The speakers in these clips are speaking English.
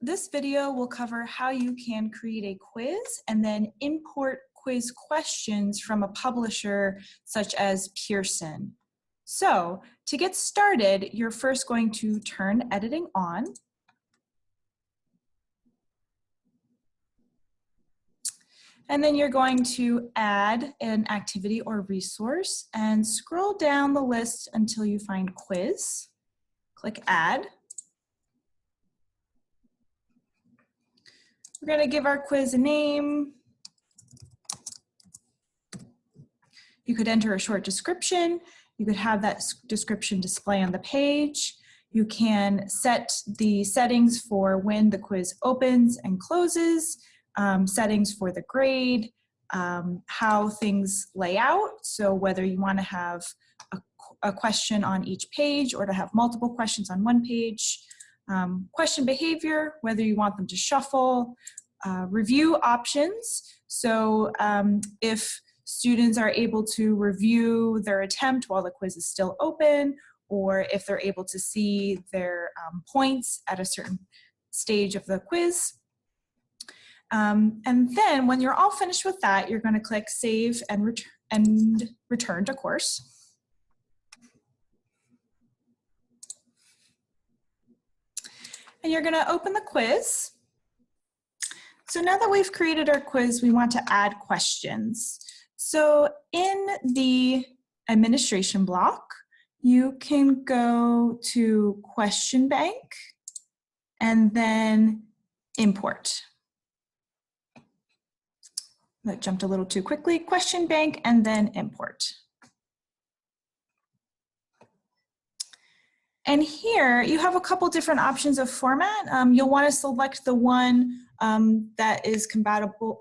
this video will cover how you can create a quiz and then import quiz questions from a publisher such as Pearson. So to get started, you're first going to turn editing on. And then you're going to add an activity or resource and scroll down the list until you find quiz. Click add. We're going to give our quiz a name. You could enter a short description. You could have that description display on the page. You can set the settings for when the quiz opens and closes, settings for the grade, how things lay out. So whether you want to have a question on each page or to have multiple questions on one page. Question behavior, whether you want them to shuffle. Review options. So if students are able to review their attempt while the quiz is still open, or if they're able to see their points at a certain stage of the quiz. And then when you're all finished with that, you're going to click Save and return to course. And you're going to open the quiz. So now that we've created our quiz, we want to add questions. So in the administration block, you can go to Question Bank and then Import. That jumped a little too quickly. Question Bank and then Import. And here you have a couple different options of format. You'll want to select the one that is compatible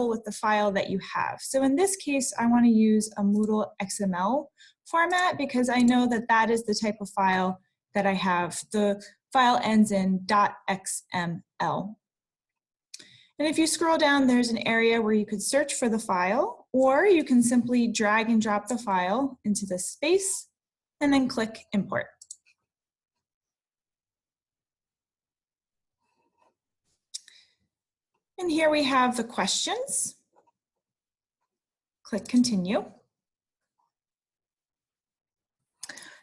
with the file that you have. So in this case, I want to use a Moodle XML format because I know that that is the type of file that I have. The file ends in .xml. And if you scroll down, there's an area where you could search for the file, or you can simply drag and drop the file into this space and then click Import. And here we have the questions. Click Continue.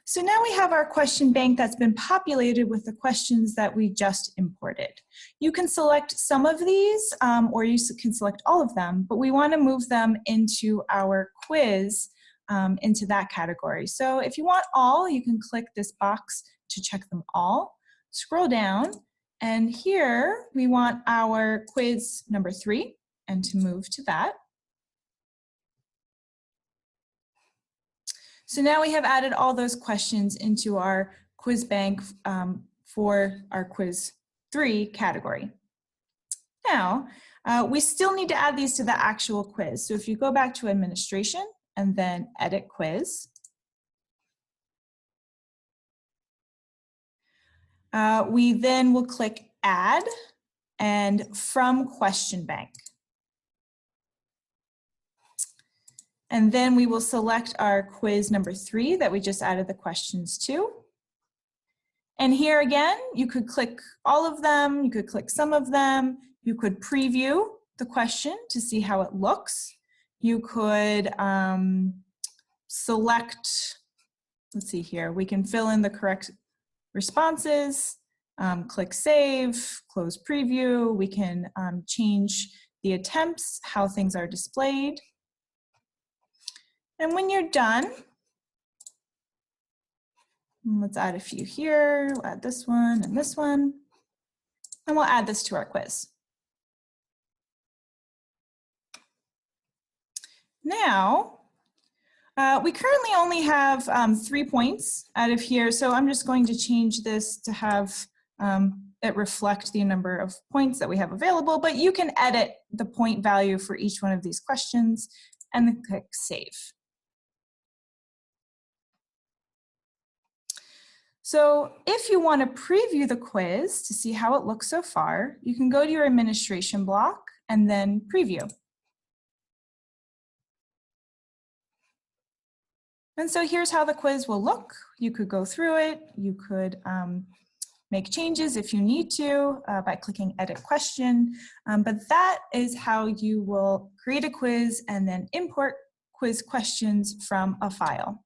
So now we have our question bank that's been populated with the questions that we just imported. You can select some of these or you can select all of them, but we want to move them into our quiz into that category. So if you want all, you can click this box to check them all. Scroll down. And here we want our quiz number 3 and to move to that. So now we have added all those questions into our quiz bank for our quiz 3 category. Now, we still need to add these to the actual quiz. So if you go back to administration and then edit quiz, we then will click Add and from Question Bank. And then we will select our quiz number 3 that we just added the questions to. And here again, you could click all of them, you could click some of them, you could preview the question to see how it looks. You could select, let's see here, we can fill in the correct responses, click Save, close Preview. We can change the attempts, how things are displayed. And when you're done, let's add a few here. We'll add this one, and we'll add this to our quiz. Now, we currently only have 3 points out of here, so I'm just going to change this to have it reflect the number of points that we have available, but you can edit the point value for each one of these questions and then click Save. So if you want to preview the quiz to see how it looks so far, you can go to your administration block and then preview. And so here's how the quiz will look. You could go through it. You could make changes if you need to by clicking Edit Question. But that is how you will create a quiz and then import quiz questions from a file.